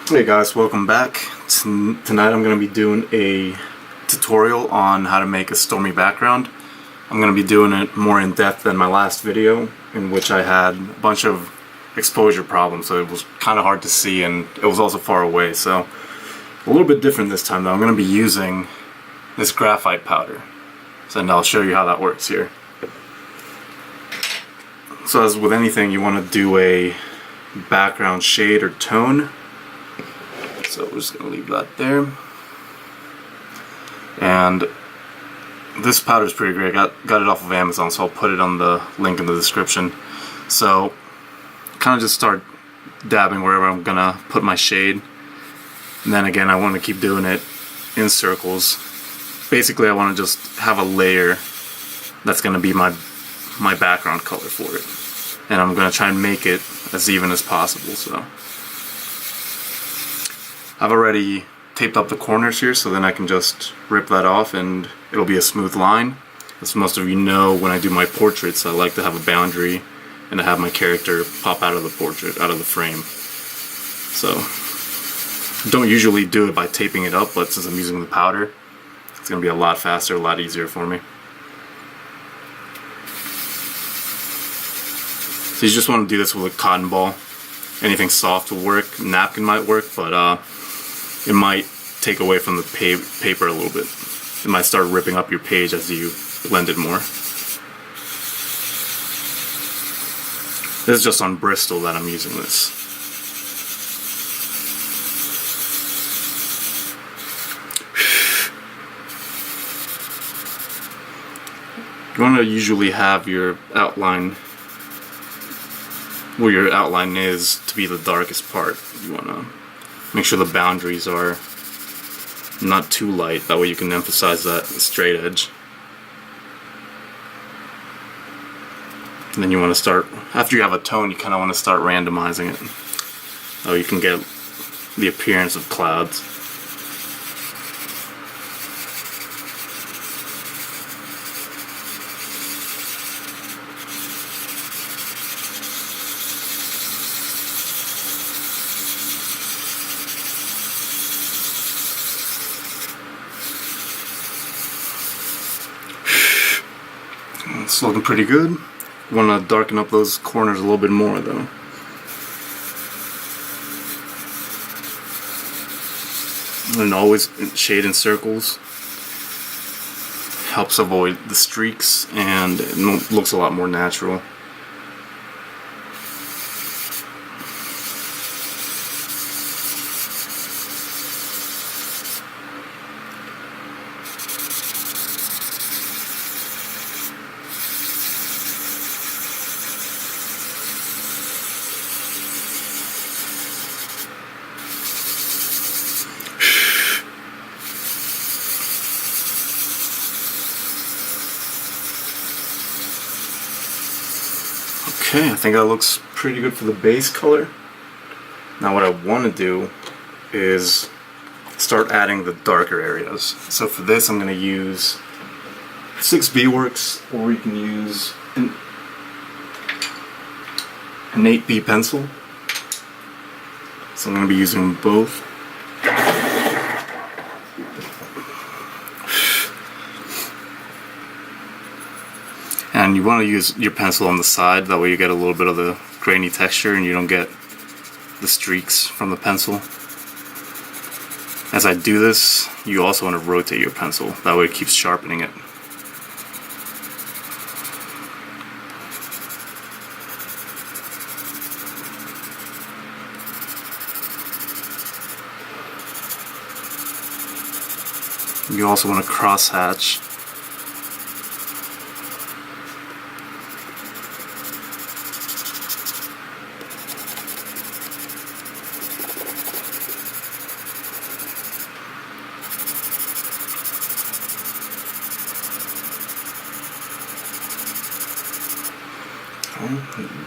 Hey guys, welcome back. Tonight I'm going to be doing a tutorial on how to make a stormy background. I'm going to be doing it more in depth than my last video, in which I had a bunch of exposure problems, so it was kind of hard to see and it was also far away. So a little bit different this time though. I'm going to be using this graphite powder, and I'll show you how that works here. So as with anything, you want to do a background shade or tone. So we're just going to leave that there. And this powder is pretty great. I got it off of Amazon, so I'll put it on the link in the description. So kind of just start dabbing wherever I'm going to put my shade. And then again, I want to keep doing it in circles. Basically, I want to just have a layer that's going to be my background color for it. And I'm going to try and make it as even as possible. So I've already taped up the corners here, so then I can just rip that off and it'll be a smooth line. As most of you know, when I do my portraits, I like to have a boundary and to have my character pop out of the portrait, out of the frame. So don't usually do it by taping it up, but since I'm using the powder, it's going to be a lot faster, a lot easier for me. So you just want to do this with a cotton ball. Anything soft will work. A napkin might work, but it might take away from the paper a little bit. It might start ripping up your page as you blend it more. This is just on Bristol that I'm using this. You want to usually have your outline, where your outline is, to be the darkest part. You want to make sure the boundaries are not too light, that way you can emphasize that straight edge. And then you want to start, after you have a tone, you kind of want to start randomizing it, so you can get the appearance of clouds. It's looking pretty good. Want to darken up those corners a little bit more though. And always shade in circles. Helps avoid the streaks and it looks a lot more natural. Okay, I think that looks pretty good for the base color. Now what I want to do is start adding the darker areas. So for this I'm going to use 6B works, or you can use an 8B pencil. So I'm going to be using both. And you want to use your pencil on the side, that way you get a little bit of the grainy texture and you don't get the streaks from the pencil. As I do this, you also want to rotate your pencil, that way it keeps sharpening it. You also want to cross hatch.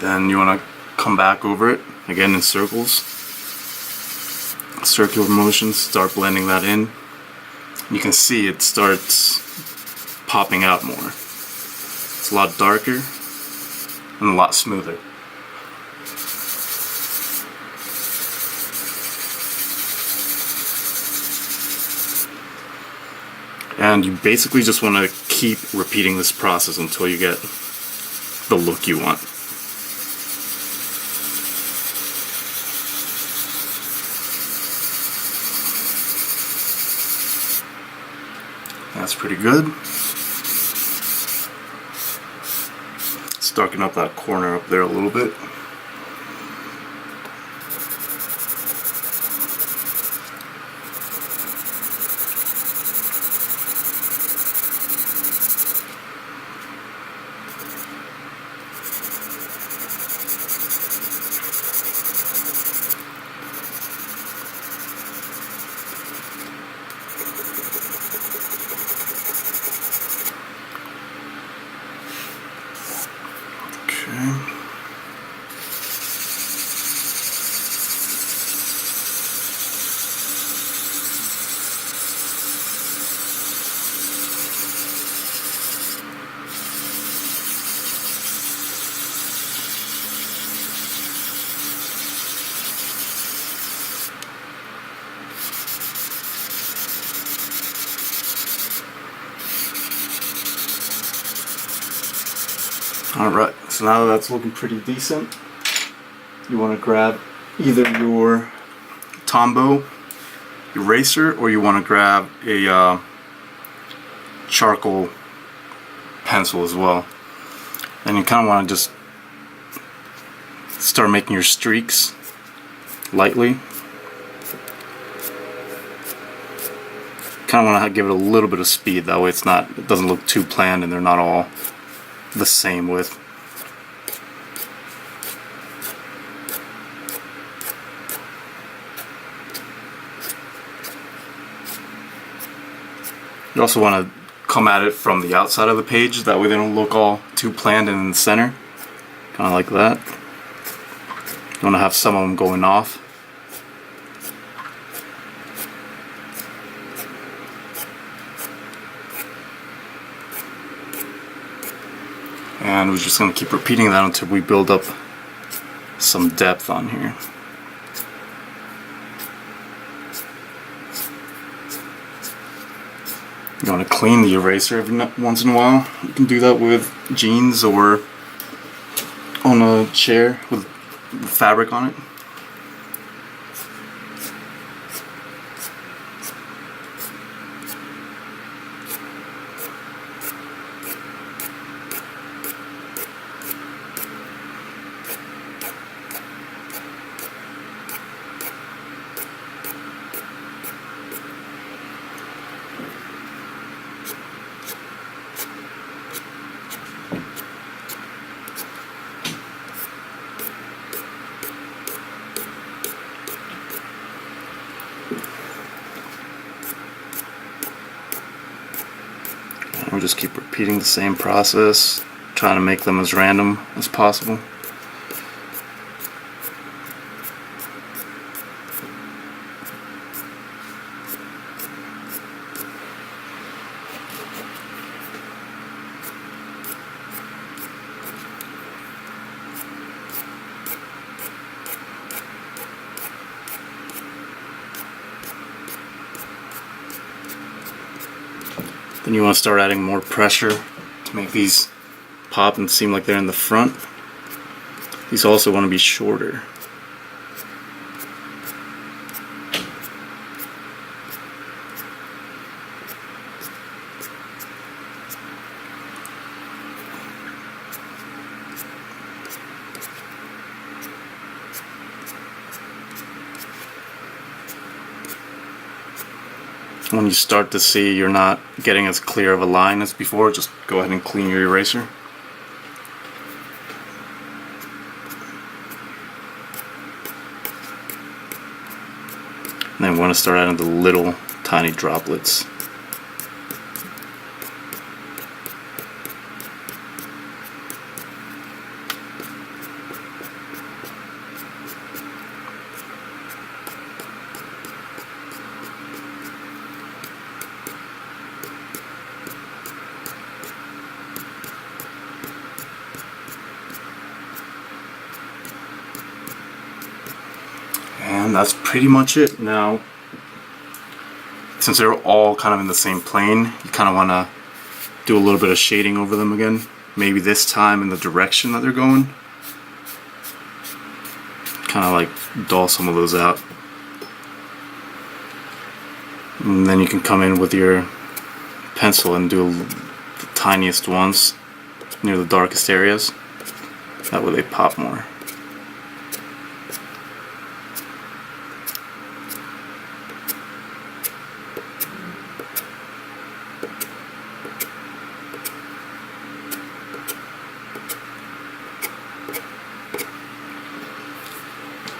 Then you want to come back over it again in circles, circular motions, start blending that in. You can see it starts popping out more. It's a lot darker and a lot smoother. And you basically just want to keep repeating this process until you get the look you want. That's pretty good. Let's darken up that corner up there a little bit. Alright, so now that that's looking pretty decent, you want to grab either your Tombow eraser or you want to grab a charcoal pencil as well. And you kind of want to just start making your streaks lightly. Kind of want to give it a little bit of speed, that way it doesn't look too planned and they're not all the same width. You also want to come at it from the outside of the page, that way they don't look all too planned and in the center. Kind of like that. You want to have some of them going off. And we're just going to keep repeating that until we build up some depth on here. You want to clean the eraser every once in a while. You can do that with jeans or on a chair with fabric on it. We'll just keep repeating the same process, trying to make them as random as possible. Then you want to start adding more pressure to make these pop and seem like they're in the front. These also want to be shorter. When you start to see you're not getting as clear of a line as before, just go ahead and clean your eraser. And then we want to start adding the little tiny droplets. And that's pretty much it. Now, since they're all kind of in the same plane, you kind of want to do a little bit of shading over them again. Maybe this time in the direction that they're going. Kind of like dull some of those out. And then you can come in with your pencil and do the tiniest ones near the darkest areas. That way they pop more.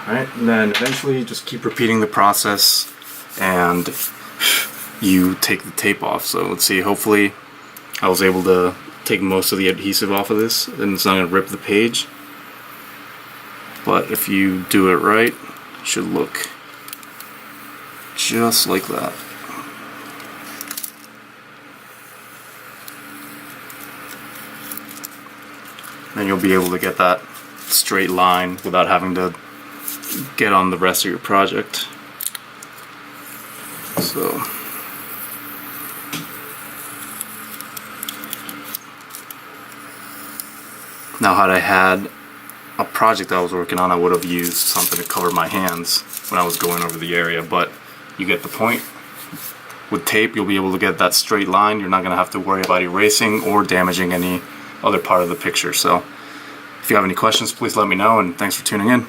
Alright, and then eventually you just keep repeating the process and you take the tape off. So let's see, hopefully I was able to take most of the adhesive off of this and it's not going to rip the page. But if you do it right, it should look just like that. And you'll be able to get that straight line without having to get on the rest of your project. So now had I had a project I was working on, I would have used something to cover my hands when I was going over the area, but you get the point. With tape you'll be able to get that straight line. You're not going to have to worry about erasing or damaging any other part of the picture. So if you have any questions, please let me know, and thanks for tuning in.